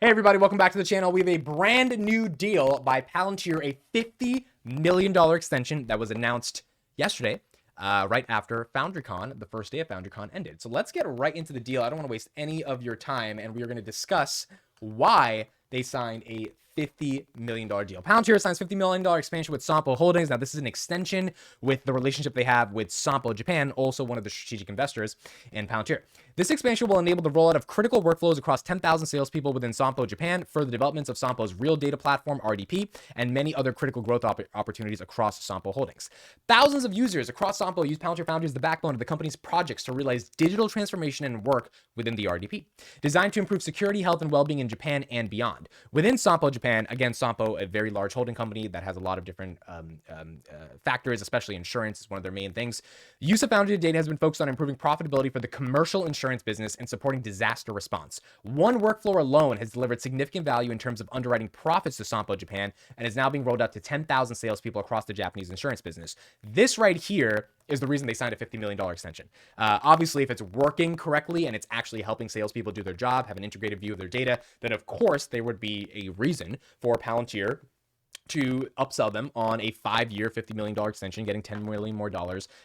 Hey everybody, welcome back to the channel. We have a brand new deal by Palantir, a $50 million extension that was announced yesterday, right after FoundryCon, the first day of FoundryCon ended. So let's get right into the deal. I don't want to waste any of your time, and we are going to discuss why they signed a $50 million deal. Palantir signs $50 million expansion with Sompo Holdings. Now, this is an extension with the relationship they have with Sompo Japan, also one of the strategic investors in Palantir. This expansion will enable the rollout of critical workflows across 10,000 salespeople within Sompo Japan, further developments of Sompo's real data platform, RDP, and many other critical growth opportunities across Sompo Holdings. Thousands of users across Sompo use Palantir Foundry as the backbone of the company's projects to realize digital transformation and work within the RDP, designed to improve security, health, and well-being in Japan and beyond. Within Sompo Japan, again, Sompo, a very large holding company that has a lot of different factors, especially insurance is one of their main things. Use of Foundry data has been focused on improving profitability for the commercial insurance business and supporting disaster response. One workflow alone has delivered significant value in terms of underwriting profits to Sompo Japan and is now being rolled out to 10,000 salespeople across the Japanese insurance business. This right here is the reason they signed a $50 million extension. Obviously, if it's working correctly and it's actually helping salespeople do their job, have an integrated view of their data, then of course there would be a reason for Palantir to upsell them on a 5-year, $50 million extension, getting $10 million more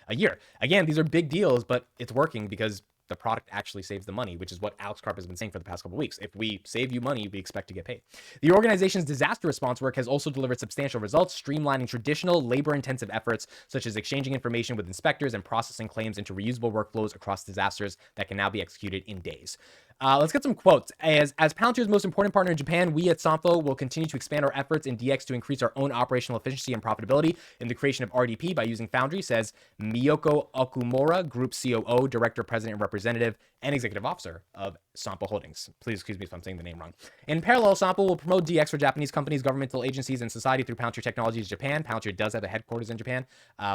a year. Again, these are big deals, but it's working because the product actually saves the money, which is what Alex Karp has been saying for the past couple of weeks. If we save you money, we expect to get paid. The organization's disaster response work has also delivered substantial results, streamlining traditional labor-intensive efforts, such as exchanging information with inspectors and processing claims into reusable workflows across disasters that can now be executed in days. Let's get some quotes. As Palantir's most important partner in Japan, we at Sompo will continue to expand our efforts in DX to increase our own operational efficiency and profitability in the creation of RDP by using Foundry, says Miyoko Okumura, Group COO, Director, President, Representative, and Executive Officer of Sompo Holdings. Please excuse me if I'm saying the name wrong. In parallel, Sompo will promote DX for Japanese companies, governmental agencies, and society through Palantir Technologies Japan. Palantir does have a headquarters in Japan,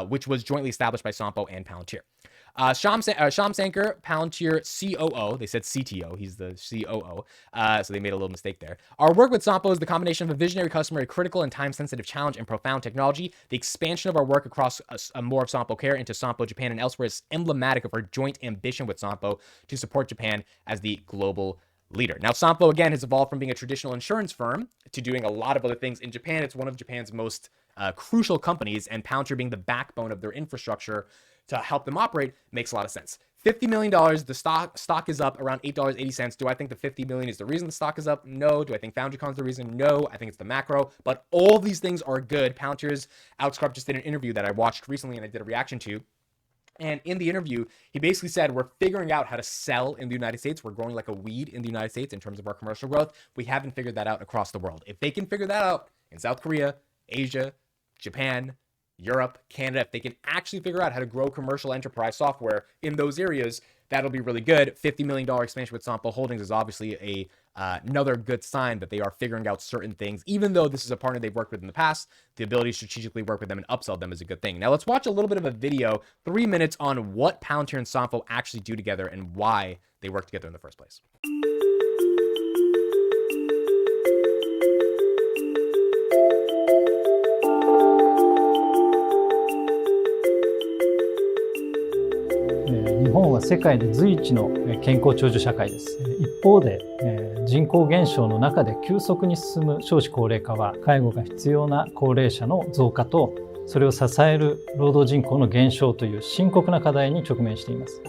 which was jointly established by Sompo and Palantir. Shyam Sankar, Palantir COO, they said CTO, he's the COO, so they made a little mistake there. Our work with Sompo is the combination of a visionary customer, a critical and time-sensitive challenge, and profound technology. The expansion of our work across more of Sompo Care into Sompo Japan and elsewhere is emblematic of our joint ambition with Sompo to support Japan as the global leader. Now, Sompo, again, has evolved from being a traditional insurance firm to doing a lot of other things in Japan. It's one of Japan's most crucial companies, and Palantir being the backbone of their infrastructure to help them operate makes a lot of sense. $50 million, the stock is up around $8.80. Do I think the $50 million is the reason the stock is up? No. Do I think FoundryCon is the reason? No. I think it's the macro, but all these things are good. Palantir's Alex Karp just did an interview that I watched recently and I did a reaction to. And in the interview, he basically said, we're figuring out how to sell in the United States. We're growing like a weed in the United States in terms of our commercial growth. We haven't figured that out across the world. If they can figure that out in South Korea, Asia, Japan, Europe, Canada, if they can actually figure out how to grow commercial enterprise software in those areas, that'll be really good. $50 million expansion with Sompo Holdings is obviously another good sign that they are figuring out certain things. Even though this is a partner they've worked with in the past, the ability to strategically work with them and upsell them is a good thing. Now let's watch a little bit of a video, 3 minutes, on what Palantir and Sompo actually do together and why they work together in the first place. 日本は世界で随一の健康長寿社会です。一方で、人口減少の中で急速に進む少子高齢化は、介護が必要な高齢者の増加と、それを支える労働人口の減少という深刻な課題に直面しています。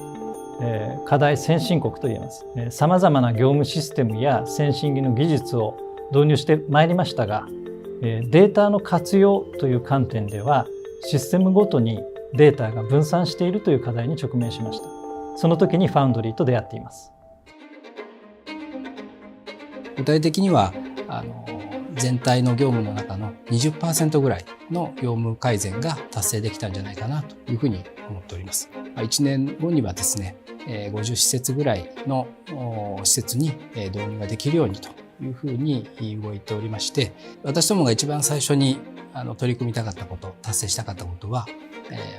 課題先進国と言えます。さまざまな業務システムや先進の技術を導入してまいりましたが、データの活用という観点では、システムごとにデータが分散しているという課題に直面しました。その時にファウンドリーと出会っています。具体的には全体の業務の中の 20% ぐらいの業務改善が達成できたんじゃないかなというふうに思っております。1年後にはですね、50施設ぐらいの施設に導入ができるようにというふうに動いておりまして、私どもが一番最初に取り組みたかったこと、達成したかったことは、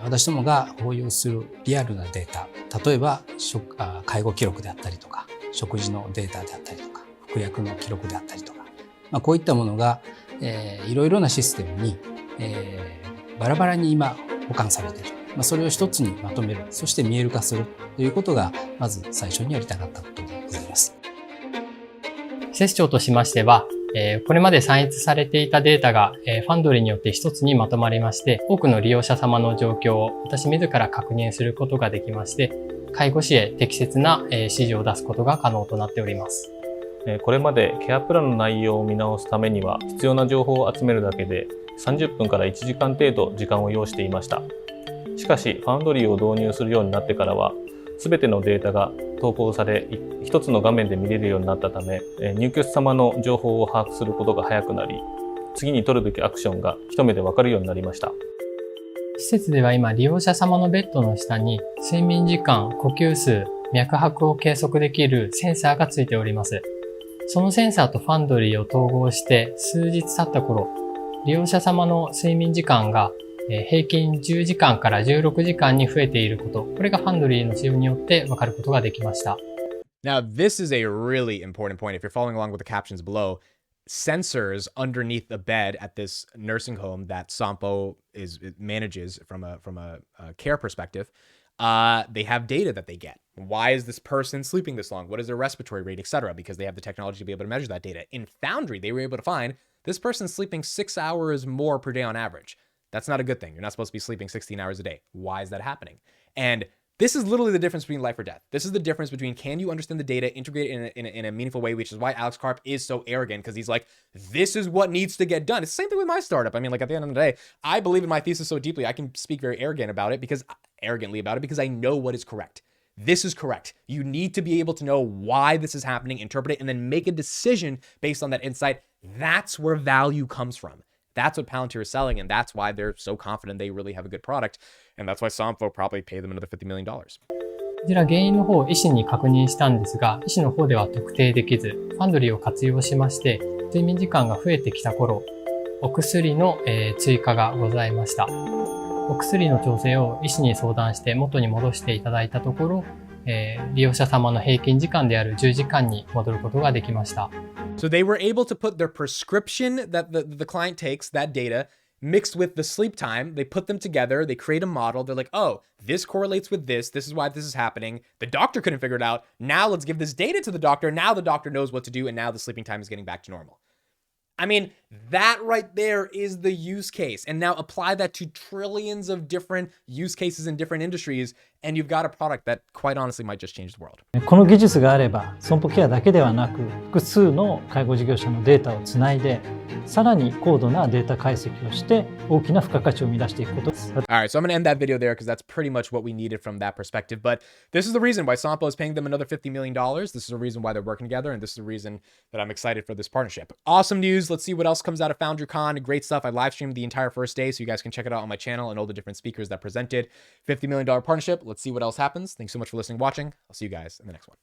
私どもが保有するリアルなデータ、例えば介護記録であったりとか、食事のデータであったりとか、服薬の記録であったりとか、こういったものが、いろいろなシステムに、バラバラに今保管されている。それを一つにまとめる、そして見える化するということが、まず最初にやりたかったことでございます。セス長としましては、これまで算出されていたデータが、ファンドリーによって一つにまとまりまして、多くの利用者様の状況を私自ら確認することができまして、介護士へ適切な指示を出すことが可能となっております。これまでケアプランの内容を見直すためには必要な情報を集めるだけで30分から1時間程度時間を要していました。しかしファウンドリーを導入するようになってからは全てのデータが投稿され一つの画面で見れるようになったため、入居者様の情報を把握することが早くなり、次に取るべきアクションが一目で分かるようになりました。施設では今利用者様のベッドの下に睡眠時間、呼吸数、脈拍を計測できるセンサーがついております。そのセンサーとファンドリーを統合して数日経った頃、利用者様の睡眠時間が平均10時間から16時間に増えていること、これがファンドリーの使用によって分かることができました。Now, this is a really important point. If you're following along with the captions below, sensors underneath the bed at this nursing home that Sampo manages from a care perspective, they have data that they get. Why is this person sleeping this long? What is their respiratory rate, etc.? Because they have the technology to be able to measure that data. In Foundry, they were able to find this person's sleeping 6 hours more per day on average. That's not a good thing. You're not supposed to be sleeping 16 hours a day. Why is that happening? And this is literally the difference between life or death. This is the difference between can you understand the data, integrate it in a meaningful way, which is why Alex Karp is so arrogant, because he's like, this is what needs to get done. It's the same thing with my startup. I mean, like at the end of the day, I believe in my thesis so deeply, I can speak very arrogantly about it because I know what is correct. This is correct. You need to be able to know why this is happening, interpret it, and then make a decision based on that insight. That's where value comes from. That's what Palantir is selling, and that's why they're so confident they really have a good product, and that's why Sompo probably paid them another $50 million. こちら原因の方を医師に確認したんですが、医師の方では特定できず、ファンドリーを活用しまして、睡眠時間が増えてきた頃、お薬の追加がございました。お薬の調整を医師に相談して元に戻していただいたところ、利用者様の平均時間である10時間に戻ることができました。So they were able to put their prescription that the client takes, that data, mixed with the sleep time. They put them together. They create a model. They're like, oh, this correlates with this. This is why this is happening. The doctor couldn't figure it out. Now let's give this data to the doctor. Now the doctor knows what to do. And now the sleeping time is getting back to normal. I mean, that right there is the use case. And now apply that to trillions of different use cases in different industries, and you've got a product that quite honestly might just change the world. この技術があれば、損保ケアだけではなく、複数の介護事業者のデータをつないで、さらに高度なデータ解析をして、大きな付加価値を生み出していくことです。All right, so I'm going to end that video there because that's pretty much what we needed from that perspective. But this is the reason why Sompo is paying them another $50 million. This is the reason why they're working together, and this is the reason that I'm excited for this partnership. Awesome news. Let's see what else comes out of FoundryCon. Great stuff. I live streamed the entire first day, so you guys can check it out on my channel and all the different speakers that presented. $50 million partnership. Let's see what else happens. Thanks so much for listening and watching. I'll see you guys in the next one.